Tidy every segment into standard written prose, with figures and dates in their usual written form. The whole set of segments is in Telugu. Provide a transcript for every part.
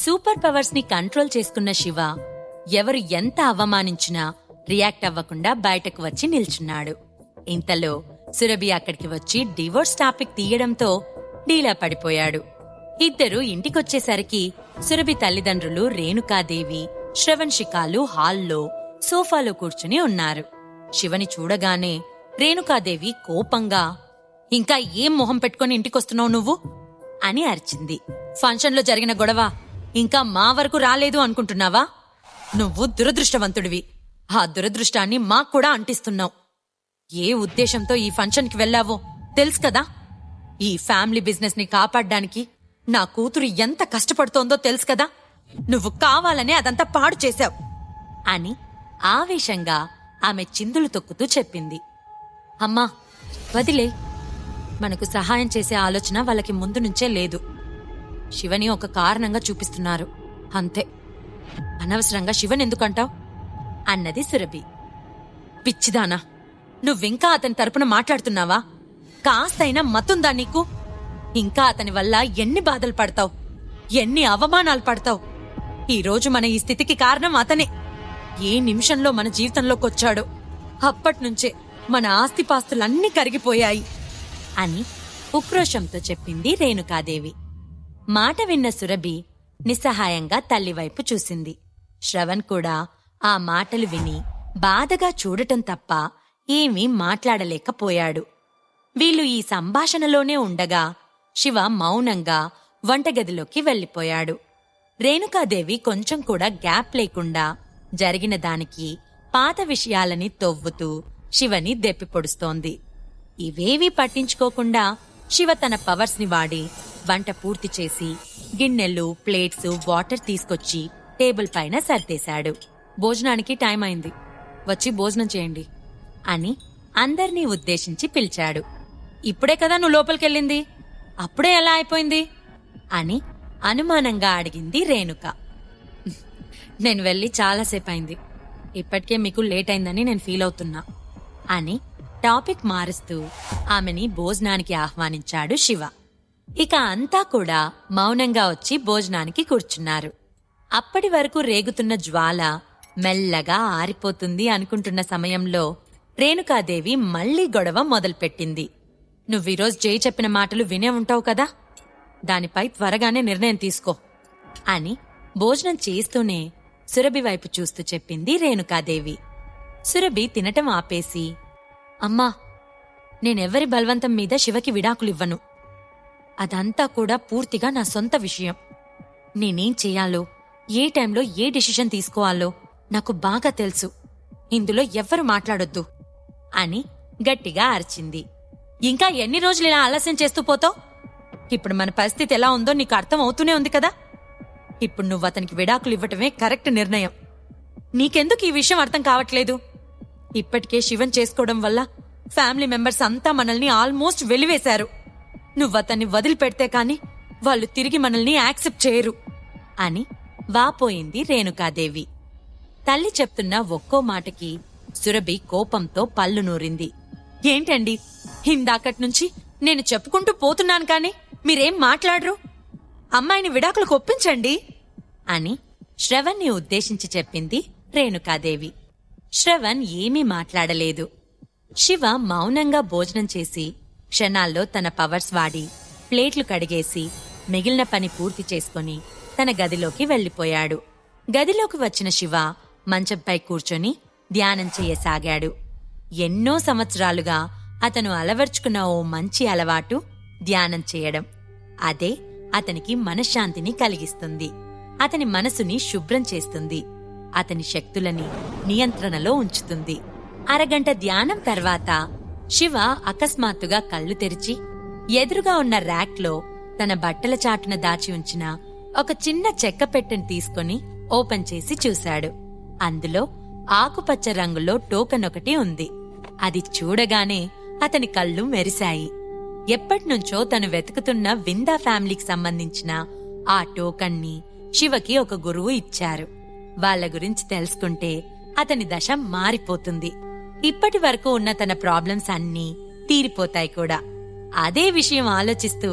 సూపర్ పవర్స్ ని కంట్రోల్ చేసుకున్న శివ ఎవరు ఎంత అవమానించినా రియాక్ట్ అవ్వకుండా బయటకు వచ్చి నిల్చున్నాడు. ఇంతలో సురభి అక్కడికి వచ్చి డివోర్స్ టాపిక్ తీయడంతో డీలా పడిపోయాడు. ఇద్దరూ ఇంటికొచ్చేసరికి సురభి తల్లిదండ్రులు రేణుకాదేవి, శ్రవణ్ శిఖాలు హాల్లో సోఫాలో కూర్చుని ఉన్నారు. శివని చూడగానే రేణుకాదేవి కోపంగా, ఇంకా ఏం మొహం పెట్టుకుని ఇంటికొస్తున్నావు నువ్వు అని అరిచింది. ఫంక్షన్లో జరిగిన గొడవ ఇంకా మా వరకు రాలేదు అనుకుంటున్నావా? నువ్వు దురదృష్టవంతుడివి. ఆ దురదృష్టాన్ని మాక్కూడా అంటిస్తున్నావు. ఏ ఉద్దేశంతో ఈ ఫంక్షన్కి వెళ్లావో తెలుసు కదా? ఈ ఫ్యామిలీ బిజినెస్ ని కాపాడ్డానికి నా కూతురు ఎంత కష్టపడుతోందో తెలుసు కదా? నువ్వు కావాలనే అదంతా పాడు చేశావు అని ఆవేశంగా ఆమె చిందులు తొక్కుతూ చెప్పింది. అమ్మా, వదిలే. మనకు సహాయం చేసే ఆలోచన వాళ్ళకి ముందు నుంచే లేదు. శివని ఒక కారణంగా చూపిస్తున్నారు, అంతే. అనవసరంగా శివన్ ఎందుకంటావు అన్నది సురభి. పిచ్చిదానా, నువ్వింకా అతని తరపున మాట్లాడుతున్నావా? కాస్తైనా మతుందా నీకు? ఇంకా అతని వల్ల ఎన్ని బాధలు పడతావు, ఎన్ని అవమానాలు పడతావు. ఈరోజు మన ఈ స్థితికి కారణం అతనే. ఏ నిమిషంలో మన జీవితంలోకొచ్చాడో అప్పట్నుంచే మన ఆస్తిపాస్తులన్నీ కరిగిపోయాయి అని ఉక్రోషంతో చెప్పింది రేణుకాదేవి. మాట విన్న సురభి నిస్సహాయంగా తల్లివైపు చూసింది. శ్రవణ్ కూడా ఆ మాటలు విని బాధగా చూడటం తప్ప ఏమీ మాట్లాడలేకపోయాడు. వీళ్ళు ఈ సంభాషణలోనే ఉండగా శివ మౌనంగా వంటగదిలోకి వెళ్లిపోయాడు. రేణుకాదేవి కొంచెం కూడా గ్యాప్ లేకుండా జరిగిన దానికి పాత విషయాలని తొవ్వుతూ శివని దెప్పిపొడుస్తోంది. ఇవేవీ పట్టించుకోకుండా శివ తన పవర్స్ ని వాడి వంట పూర్తి చేసి గిన్నెలు, ప్లేట్స్, వాటర్ తీసుకొచ్చి టేబుల్ పైన సర్దేశాడు. భోజనానికి టైం అయింది, వచ్చి భోజనం చేయండి అని అందర్నీ ఉద్దేశించి పిలిచాడు. ఇప్పుడే కదా నువ్వు లోపలికెళ్ళింది, అప్పుడే ఎలా అయిపోయింది అని అనుమానంగా అడిగింది రేణుక. నేను వెళ్ళి చాలాసేపయింది, ఇప్పటికే మీకు లేట్ అయిందని నేను ఫీల్ అవుతున్నా అని టాపిక్ మారుస్తూ ఆమెని భోజనానికి ఆహ్వానించాడు శివ. ఇక అంతా కూడా మౌనంగా వచ్చి భోజనానికి కూర్చున్నారు. అప్పటి వరకు రేగుతున్న జ్వాల మెల్లగా ఆరిపోతుంది అనుకుంటున్న సమయంలో రేణుకాదేవి మళ్లీ గొడవ మొదలుపెట్టింది. నువ్వీరోజు జై చెప్పిన మాటలు వినే ఉంటావు కదా, దానిపై త్వరగానే నిర్ణయం తీసుకో అని భోజనం చేస్తూనే సురభి వైపు చూస్తూ చెప్పింది రేణుకాదేవి. సురభి తినటం ఆపేసి, అమ్మా, నేనెవ్వరి బలవంతం మీద శివకి విడాకులివ్వను. అదంతా కూడా పూర్తిగా నా సొంత విషయం. నేనేం చెయ్యాలో, ఏ టైంలో ఏ డిసిషన్ తీసుకోవాలో నాకు బాగా తెలుసు. ఇందులో ఎవ్వరు మాట్లాడొద్దు అని గట్టిగా అరిచింది. ఇంకా ఎన్ని రోజులు ఇలా ఆలస్యం చేస్తూ పోతావు? ఇప్పుడు మన పరిస్థితి ఎలా ఉందో నీకు అర్థం అవుతూనే ఉంది కదా. ఇప్పుడు నువ్వు అతనికి విడాకులు ఇవ్వటమే కరెక్ట్ నిర్ణయం. నీకెందుకు ఈ విషయం అర్థం కావట్లేదు? ఇప్పటికే శివన్ చేసుకోవడం వల్ల ఫ్యామిలీ మెంబర్స్ అంతా మనల్ని ఆల్మోస్ట్ వెలివేశారు. నువ్వతన్ని వదిలిపెడితే కాని వాళ్ళు తిరిగి మనల్ని యాక్సెప్ట్ చేయరు అని వాపోయింది రేణుకాదేవి. తల్లి చెప్తున్న ఒక్కో మాటకి సురభి కోపంతో పళ్ళు నూరింది. ఏంటండి, ఇందాకట్నుంచి నేను చెప్పుకుంటూ పోతున్నాను కాని మీరేం మాట్లాడరు? అమ్మాయిని విడాకులకు ఒప్పించండి అని శ్రవణ్ని ఉద్దేశించి చెప్పింది రేణుకాదేవి. శ్రవణ్ ఏమీ మాట్లాడలేదు. శివ మౌనంగా భోజనం చేసి క్షణాల్లో తన పవర్స్ వాడి ప్లేట్లు కడిగేసి మిగిలిన పని పూర్తి చేసుకుని తన గదిలోకి వెళ్లిపోయాడు. గదిలోకి వచ్చిన శివ మంచంపై కూర్చొని ధ్యానం చెయ్యసాగాడు. ఎన్నో సంవత్సరాలుగా అతను అలవర్చుకున్న ఓ మంచి అలవాటు ధ్యానం చేయడం. అదే అతనికి మనశ్శాంతిని కలిగిస్తుంది, అతని మనసుని శుభ్రం చేస్తుంది, అతని శక్తులని నియంత్రణలో ఉంచుతుంది. అరగంట ధ్యానం తర్వాత శివ అకస్మాత్తుగా కళ్ళు తెరిచి ఎదురుగా ఉన్న ర్యాక్లో తన బట్టల చాటున దాచి ఉంచిన ఒక చిన్న చెక్క పెట్టెను తీసుకుని ఓపెన్ చేసి చూశాడు. అందులో ఆకుపచ్చ రంగులో టోకెన్ ఒకటి ఉంది. అది చూడగానే అతని కళ్ళు మెరిశాయి. ఎప్పటినుంచో తను వెతుకుతున్న విందా ఫ్యామిలీకి సంబంధించిన ఆ టోకన్ని శివకి ఒక గురువు ఇచ్చారు. వాళ్ళ గురించి తెలుసుకుంటే అతని దశ మారిపోతుంది. ఇప్పటి వరకు ఉన్న తన ప్రాబ్లమ్స్ అన్నీ తీరిపోతాయి కూడా. అదే విషయం ఆలోచిస్తూ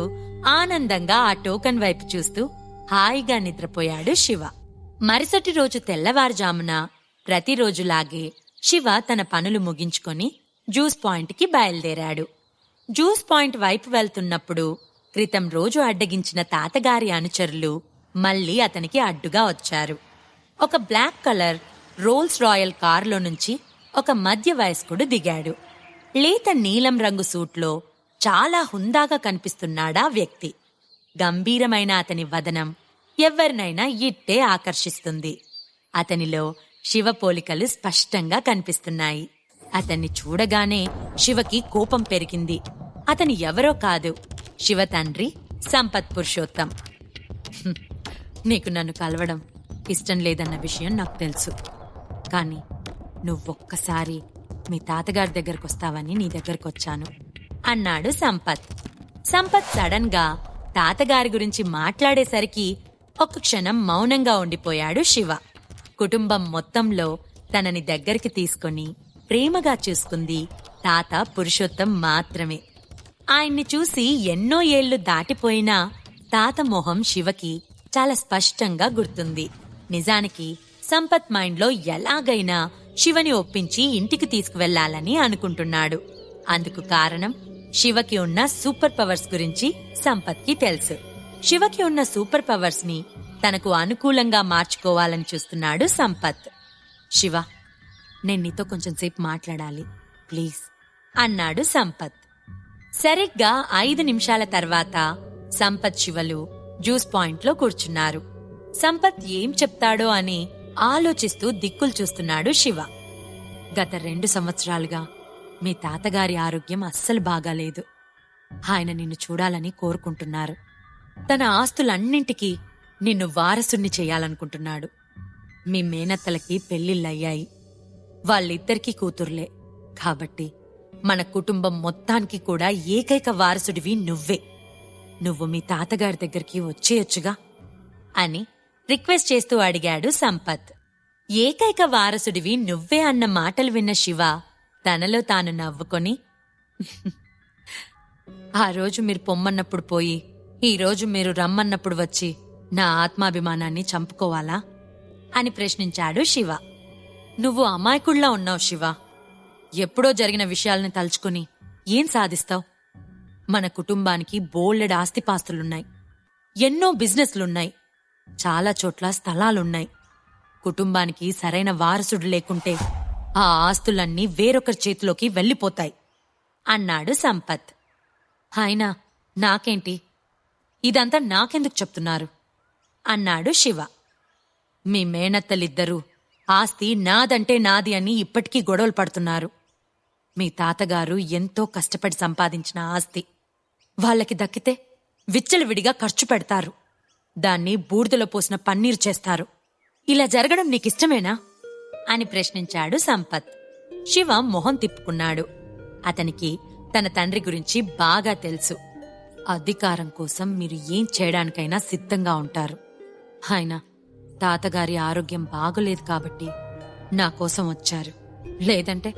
ఆనందంగా ఆ టోకన్ వైపు చూస్తూ హాయిగా నిద్రపోయాడు శివ. మరుసటి రోజు తెల్లవారుజామున ప్రతిరోజులాగే శివ తన పనులు ముగించుకొని జ్యూస్ పాయింట్కి బయలుదేరాడు. జ్యూస్ పాయింట్ వైపు వెళ్తున్నప్పుడు క్రితం రోజు అడ్డగించిన తాతగారి అనుచరులు మళ్లీ అతనికి అడ్డుగా వచ్చారు. ఒక బ్లాక్ కలర్ రోల్స్ రాయల్ కారులో నుంచి ఒక మధ్య వయస్కుడు దిగాడు. లేత నీలం రంగు సూట్లో చాలా హుందాగా కనిపిస్తున్నాడా వ్యక్తి. గంభీరమైన అతని వదనం ఎవ్వరినైనా ఇట్టే ఆకర్షిస్తుంది. అతనిలో శివ పోలికలు స్పష్టంగా కనిపిస్తున్నాయి. అతన్ని చూడగానే శివకి కోపం పెరిగింది. అతని ఎవరో కాదు, శివ తండ్రి సంపత్ పురుషోత్తం. నీకు నన్ను కలవడం ఇష్టం లేదన్న విషయం నాకు తెలుసు, కానీ నువ్వొక్కసారి మీ తాతగారి దగ్గరకొస్తావని నీ దగ్గరకొచ్చాను అన్నాడు సంపత్. సంపత్ సడన్ గా తాతగారి గురించి మాట్లాడేసరికి ఒక్క క్షణం మౌనంగా ఉండిపోయాడు శివ. కుటుంబం మొత్తంలో తనని దగ్గరికి తీసుకొని ప్రేమగా చూసుకుంది తాత పురుషోత్తం మాత్రమే. ఆయన్ని చూసి ఎన్నో ఏళ్లు దాటిపోయినా తాత మొహం శివకి చాలా స్పష్టంగా గుర్తుంది. నిజానికి సంపత్ మైండ్లో ఎలాగైనా శివని ఒప్పించి ఇంటికి తీసుకువెళ్లాలని అనుకుంటున్నాడు. అందుకు కారణం శివకి ఉన్న సూపర్ పవర్స్ గురించి సంపత్కి తెలుసు. శివకి ఉన్న సూపర్ పవర్స్ ని తనకు అనుకూలంగా మార్చుకోవాలని చూస్తున్నాడు సంపత్. శివ, నేను నీతో కొంచెం సేపు మాట్లాడాలి ప్లీజ్ అన్నాడు సంపత్. సరిగ్గా 5 నిమిషాల తర్వాత సంపత్ శివలు జ్యూస్ పాయింట్లో కూర్చున్నారు. సంపత్ ఏం చెప్తాడో అని ఆలోచిస్తూ దిక్కులు చూస్తున్నాడు శివ. గత 2 సంవత్సరాలుగా మీ తాతగారి ఆరోగ్యం అస్సలు బాగాలేదు. ఆయన నిన్ను చూడాలని కోరుకుంటున్నారు. తన ఆస్తులన్నింటికీ నిన్ను వారసుణ్ణి చెయ్యాలనుకుంటున్నాడు. మీ మేనత్తలకి పెళ్లిళ్ళయ్యాయి. వాళ్ళిద్దరికీ కూతుర్లే కాబట్టి మన కుటుంబం మొత్తానికి కూడా ఏకైక వారసుడివి నువ్వే. నువ్వు మీ తాతగారి దగ్గరికి వచ్చేయొచ్చుగా అని రిక్వెస్ట్ చేస్తూ అడిగాడు సంపత్. ఏకైక వారసుడివి నువ్వే అన్న మాటలు విన్న శివ తనలో తాను నవ్వుకొని, ఆ రోజు మీరు పొమ్మన్నప్పుడు పోయి ఈ రోజు మీరు రమ్మన్నప్పుడు వచ్చి నా ఆత్మాభిమానాన్ని చంపుకోవాలా అని ప్రశ్నించాడు శివ. నువ్వు అమాయకుళ్లా ఉన్నావు శివ. ఎప్పుడో జరిగిన విషయాలను తలుచుకుని ఏం సాధిస్తావు? మన కుటుంబానికి బోలెడు ఆస్తిపాస్తులున్నాయి, ఎన్నో బిజినెస్లున్నాయి, చాలా చోట్ల స్థలాలున్నాయి. కుటుంబానికి సరైన వారసుడు లేకుంటే ఆ ఆస్తులన్నీ వేరొకరి చేతిలోకి వెళ్ళిపోతాయి అన్నాడు సంపత్. అయినా నాకేంటి, ఇదంతా నాకెందుకు చెప్తున్నారు అన్నాడు శివ. మీ మేనత్తలిద్దరూ ఆస్తి నాదంటే నాది అని ఇప్పటికీ గొడవలు పడుతున్నారు. మీ తాతగారు ఎంతో కష్టపడి సంపాదించిన ఆస్తి వాళ్ళకి దక్కితే విచ్చలవిడిగా ఖర్చు పెడతారు. దాన్ని బూడిదలో పోసిన పన్నీరు చేస్తారు. ఇలా జరగడం నీకిష్టమేనా అని ప్రశ్నించాడు సంపత్. శివ మొహం తిప్పుకున్నాడు. అతనికి తన తండ్రి గురించి బాగా తెలుసు. అధికారం కోసం మీరు ఏం చేయడానికైనా సిద్ధంగా ఉంటారు. ఆయన తాతగారి ఆరోగ్యం బాగోలేదు కాబట్టి నా కోసం వచ్చారు, లేదంటే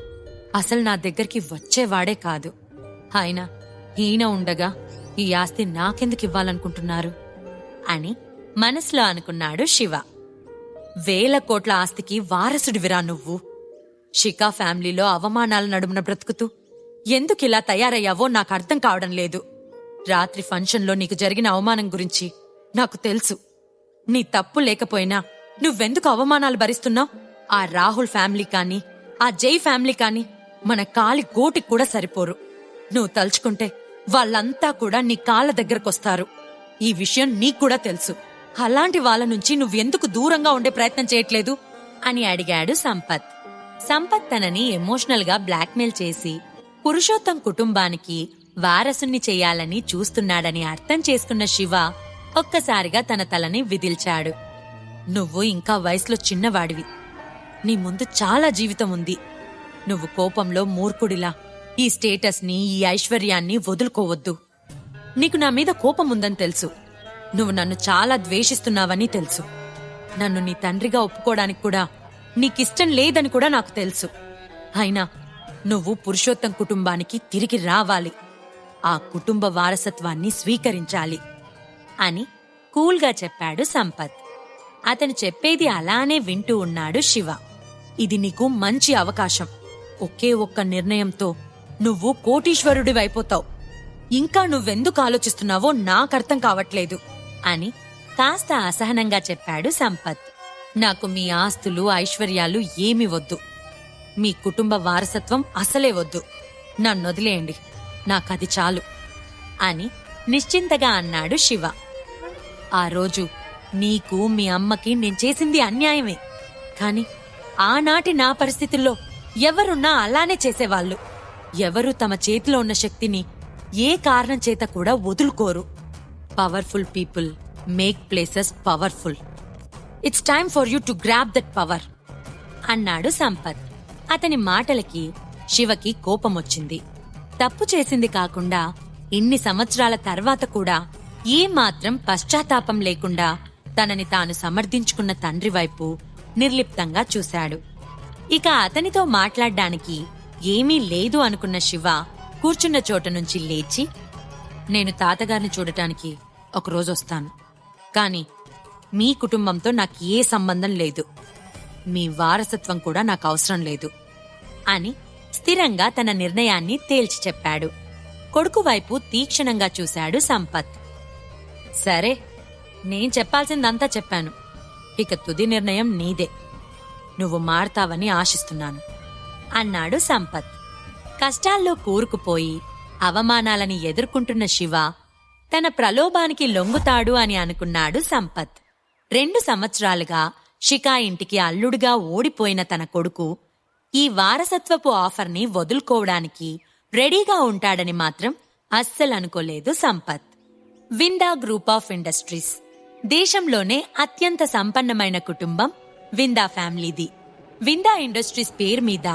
అసలు నా దగ్గరికి వచ్చేవాడే కాదు. ఆయన ఈయన ఉండగా ఈ ఆస్తి నాకెందుకు ఇవ్వాలనుకుంటున్నారు అని మనసులో అనుకున్నాడు శివ. 1000 కోట్ల ఆస్తికి వారసుడివిరా నువ్వు. షికా ఫ్యామిలీలో అవమానాల నడుమున బ్రతుకుతూ ఎందుకిలా తయారయ్యావో నాకు అర్థం కావడం లేదు. రాత్రి ఫంక్షన్లో నీకు జరిగిన అవమానం గురించి నాకు తెలుసు. నీ తప్పు లేకపోయినా నువ్వెందుకు అవమానాలు భరిస్తున్నావు? ఆ రాహుల్ ఫ్యామిలీ కానీ ఆ జై ఫ్యామిలీ కానీ మన కాలి గోటికి కూడా సరిపోరు. నువ్వు తలుచుకుంటే వాళ్ళంతా కూడా నీ కాళ్ళ దగ్గరకొస్తారు. ఈ విషయం నీకూడా తెలుసు. అలాంటి వాళ్ళ నుంచి నువ్వెందుకు దూరంగా ఉండే ప్రయత్నం చేయట్లేదు అని అడిగాడు సంపత్. సంపత్ తనని ఎమోషనల్ గా బ్లాక్మెయిల్ చేసి పురుషోత్తం కుటుంబానికి వారసుణ్ణి చెయ్యాలని చూస్తున్నాడని అర్థం చేసుకున్న శివ ఒక్కసారిగా తన తలని విదిల్చాడు. నువ్వు ఇంకా వయసులో చిన్నవాడివి. నీ ముందు చాలా జీవితం ఉంది. నువ్వు కోపంలో మూర్ఖుడిలా ఈ స్టేటస్ని, ఈ ఐశ్వర్యాన్ని వదులుకోవద్దు. నీకు నా మీద కోపం ఉందని తెలుసు. నువ్వు నన్ను చాలా ద్వేషిస్తున్నావని తెలుసు. నన్ను నీ తండ్రిగా ఒప్పుకోవడానికి కూడా నీకిష్టం లేదని కూడా నాకు తెలుసు. అయినా నువ్వు పురుషోత్తం కుటుంబానికి తిరిగి రావాలి. ఆ కుటుంబ వారసత్వాన్ని స్వీకరించాలి అని కూల్గా చెప్పాడు సంపత్. అతను చెప్పేది అలానే వింటూ ఉన్నాడు శివ. ఇది నీకు మంచి అవకాశం. ఒకే ఒక్క నిర్ణయంతో నువ్వు కోటీశ్వరుడివైపోతావు. ఇంకా నువ్వెందుకు ఆలోచిస్తున్నావో నాకర్థం కావట్లేదు అని కాస్త అసహనంగా చెప్పాడు సంపత్. నాకు మీ ఆస్తులు ఐశ్వర్యాలు ఏమీ వద్దు. మీ కుటుంబ వారసత్వం అసలే వద్దు. నన్నొదిలేయండి, నాకది చాలు అని నిశ్చింతగా అన్నాడు శివ. ఆ రోజు నీకు మీ అమ్మకి నేను చేసింది అన్యాయమే. కాని ఆనాటి నా పరిస్థితుల్లో ఎవరున్నా అలానే చేసేవాళ్ళు. ఎవరూ తమ చేతిలో ఉన్న శక్తిని ఏ కారణం చేత కూడా వదులుకోరు. Powerful people make places powerful. It's time for you to grab that power అన్నాడు సంపత్. అతని మాటలకి శివకి కోపమొచ్చింది. తప్పు చేసింది కాకుండా ఇన్ని సంవత్సరాల తర్వాత కూడా ఏమాత్రం పశ్చాత్తాపం లేకుండా తనని తాను సమర్థించుకున్న తండ్రి వైపు నిర్లిప్తంగా చూశాడు. ఇక అతనితో మాట్లాడ్డానికి ఏమీ లేదు అనుకున్న శివ కూర్చున్న చోట నుంచి లేచి, నేను తాతగారిని చూడటానికి ఒకరోజొస్తాను. కాని మీ కుటుంబంతో నాకు ఏ సంబంధం లేదు. మీ వారసత్వం కూడా నాకు అవసరం లేదు అని స్థిరంగా తన నిర్ణయాన్ని తేల్చి చెప్పాడు. కొడుకు వైపు తీక్షణంగా చూశాడు సంపత్. సరే, నేను చెప్పాల్సిందంతా చెప్పాను. ఇక తుది నిర్ణయం నీదే. నువ్వు మారతావని ఆశిస్తున్నాను అన్నాడు సంపత్. కష్టాల్లో కూరుకుపోయి అవమానాలని ఎదుర్కొంటున్న శివ తన ప్రలోభానికి లొంగుతాడు అని అనుకున్నాడు సంపత్. 2 సంవత్సరాలుగా షికా ఇంటికి అల్లుడుగా ఓడిపోయిన తన కొడుకు ఈ వారసత్వపు ఆఫర్ని వదులుకోవడానికి రెడీగా ఉంటాడని మాత్రం అస్సలనుకోలేదు సంపత్. విందా గ్రూప్ ఆఫ్ ఇండస్ట్రీస్ దేశంలోనే అత్యంత సంపన్నమైన కుటుంబం విందా ఫ్యామిలీది. విందా ఇండస్ట్రీస్ పేరు మీద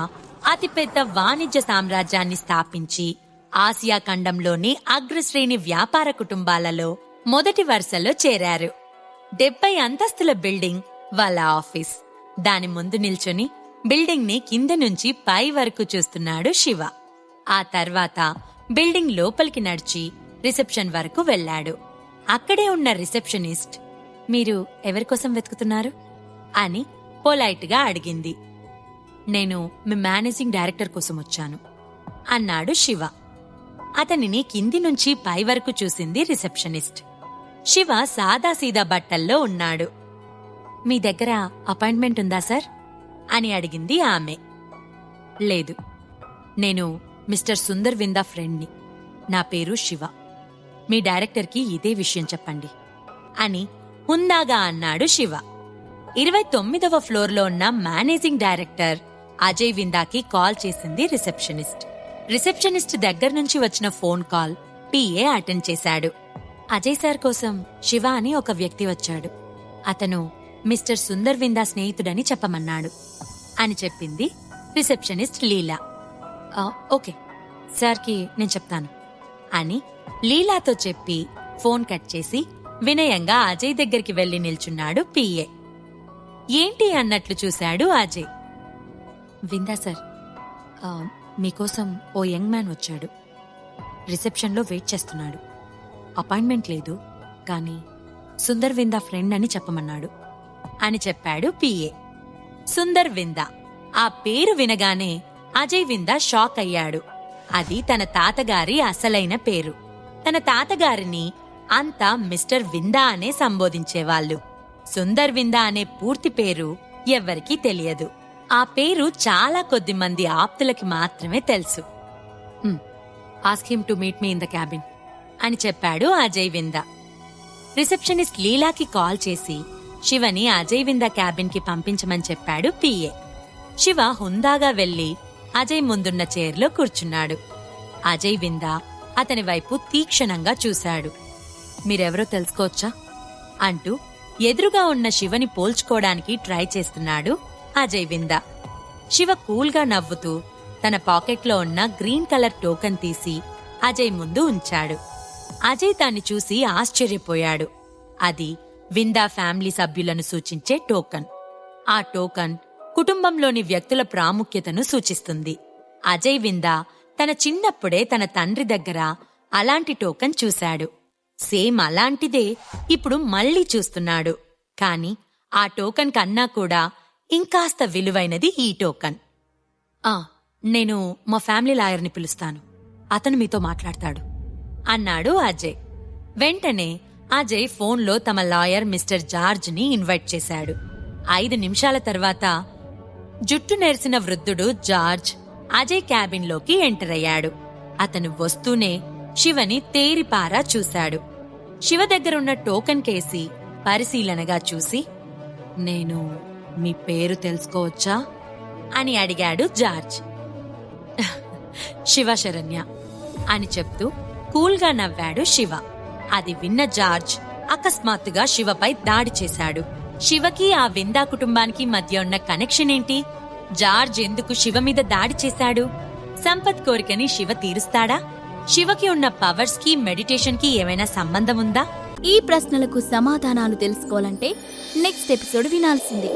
అతిపెద్ద వాణిజ్య సామ్రాజ్యాన్ని స్థాపించి ఆసియా ఖండంలోని అగ్రశ్రేణి వ్యాపార కుటుంబాలలో మొదటి వరుసలో చేరారు. 70 అంతస్తుల బిల్డింగ్ వాళ్ళ ఆఫీస్. దాని ముందు నిల్చొని బిల్డింగ్ ని కింద నుంచి పై వరకు చూస్తున్నాడు శివ. ఆ తర్వాత బిల్డింగ్ లోపలికి నడిచి రిసెప్షన్ వరకు వెళ్లాడు. అక్కడే ఉన్న రిసెప్షనిస్ట్, మీరు ఎవరికోసం వెతుకుతున్నారు అని పొలైట్ గా అడిగింది. నేను మీ మేనేజింగ్ డైరెక్టర్ కోసం వచ్చాను అన్నాడు శివ. అతనిని కింది నుంచి పై వరకు చూసింది రిసెప్షనిస్ట్. శివ సాదాసీదా బట్టల్లో ఉన్నాడు. మీ దగ్గర అపాయింట్మెంట్ ఉందా సార్ అని అడిగింది ఆమె. లేదు, నేను మిస్టర్ సుందర్ విందా ఫ్రెండ్ని. నా పేరు శివ. మీ డైరెక్టర్కి ఇదే విషయం చెప్పండి అని హుందాగా అన్నాడు శివ. 29వ ఫ్లోర్లో ఉన్న మేనేజింగ్ డైరెక్టర్ అజయ్ విందాకి కాల్ చేసింది రిసెప్షనిస్ట్. రిసెప్షనిస్ట్ దగ్గర నుంచి వచ్చిన ఫోన్ కాల్ పిఏ అటెండ్ చేశాడు. అజయ్ సార్ కోసం శివ అని ఒక వ్యక్తి వచ్చాడు. అతను మిస్టర్ సుందర్ విందా స్నేహితుడని చెప్పమన్నాడు అని చెప్పింది రిసెప్షనిస్ట్ లీలా. ఓకే సార్కి నేను చెప్తాను అని లీలాతో చెప్పి ఫోన్ కట్ చేసి వినయంగా అజయ్ దగ్గరికి వెళ్లి నిల్చున్నాడు పిఏ. ఏంటి అన్నట్లు చూశాడు అజయ్. విందా సార్, మీకోసం ఓ యంగ్ మ్యాన్ వచ్చాడు. రిసెప్షన్లో వెయిట్ చేస్తున్నాడు. అపాయింట్మెంట్ లేదు, కానీ సుందర్ విందా ఫ్రెండ్ అని చెప్పమన్నాడు అని చెప్పాడు పిఏ. సుందర్ విందా, ఆ పేరు వినగానే అజయ్ విందా షాక్ అయ్యాడు. అది తన తాతగారి అసలైన పేరు. తన తాతగారిని అంతా మిస్టర్ విందా అనే సంబోధించేవాళ్లు. సుందర్ విందా అనే పూర్తి పేరు ఎవ్వరికీ తెలియదు. ఆ పేరు చాలా కొద్ది మంది ఆప్తులకి మాత్రమే తెలుసు. Ask him to meet me in the cabin అని చెప్పాడు అజయ్ విందా. రిసెప్షనిస్ట్ లీలాకి కాల్ చేసి శివని అజయ్ విందా క్యాబిన్ కి పంపించమని చెప్పాడు పిఏ. శివ హుందాగా వెళ్లి అజయ్ ముందున్న చైర్లో కూర్చున్నాడు. అజయ్ విందా అతని వైపు తీక్షణంగా చూశాడు. మీరెవరో తెలుసుకోవచ్చా అంటూ ఎదురుగా ఉన్న శివని పోల్చుకోవడానికి ట్రై చేస్తున్నాడు అజయ్ విందా. శివ కూల్గా నవ్వుతూ తన పాకెట్లో ఉన్న గ్రీన్ కలర్ టోకెన్ తీసి అజయ్ ముందు ఉంచాడు. అజయ్ దాన్ని చూసి ఆశ్చర్యపోయాడు. అది విందా ఫ్యామిలీ సభ్యులను సూచించే టోకన్. ఆ టోకన్ కుటుంబంలోని వ్యక్తుల ప్రాముఖ్యతను సూచిస్తుంది. అజయ్ విందా తన చిన్నప్పుడే తన తండ్రి దగ్గర అలాంటి టోకన్ చూశాడు. సేమ్ అలాంటిదే ఇప్పుడు మళ్ళీ చూస్తున్నాడు. కాని ఆ టోకన్ కన్నా కూడా ఇంకాస్త విలువైనది ఈ టోకన్. నేను మా ఫ్యామిలీ లాయర్ని పిలుస్తాను, అతను మీతో మాట్లాడతాడు అన్నాడు అజయ్. వెంటనే అజయ్ ఫోన్లో తమ లాయర్ మిస్టర్ జార్జ్ని ఇన్వైట్ చేశాడు. 5 నిమిషాల తర్వాత జుట్టు నెరిసిన వృద్ధుడు జార్జ్ అజయ్ క్యాబిన్లోకి ఎంటర్ అయ్యాడు. అతను వస్తూనే శివని తేరిపారా చూశాడు. శివ దగ్గరున్న టోకన్ కేసి పరిశీలనగా చూసి, నేను మీ పేరు తెలుసుకోవచ్చా అని అడిగాడు జార్జ్. శివ శరణ్య అని చెప్తూ కూల్గా నవ్వాడు శివ. అది విన్న జార్జ్ అకస్మాత్తుగా శివపై దాడి చేశాడు. శివకి ఆ విందా కుటుంబానికి మధ్య ఉన్న కనెక్షన్ ఏంటి? జార్జ్ ఎందుకు శివ మీద దాడి చేశాడు? సంపత్ కోరికని శివ తీరుస్తాడా? శివకి ఉన్న పవర్స్ కి మెడిటేషన్ కి ఏమైనా సంబంధం ఉందా? ఈ ప్రశ్నలకు సమాధానాలు తెలుసుకోవాలంటే నెక్స్ట్ ఎపిసోడ్ వినాల్సిందే.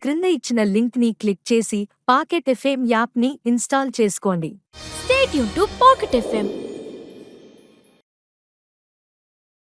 క్రింద ఇచ్చిన లింక్ ని క్లిక్ చేసి పాకెట్ ఎఫ్ఎం యాప్ ని ఇన్స్టాల్ చేసుకోండి. Stay tune to pocket FM.